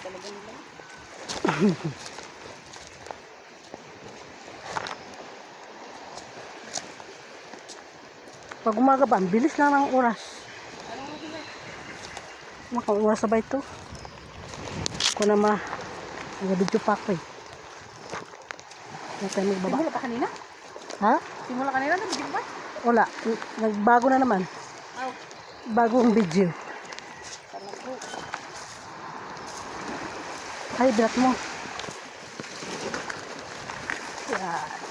talaga nila. Pag umaga ba, ang bilis lang ng oras. Anong oras na? Makang oras na ba ito? Ako na nag-video pa ako eh. Hindi tayo magbaba. Simula pa kanina? Ha? Simula kanina na, bigyan ba? Wala. Nagbago na naman. Aw. Bagong video. Talaga. Ay, bilat mo. Yan.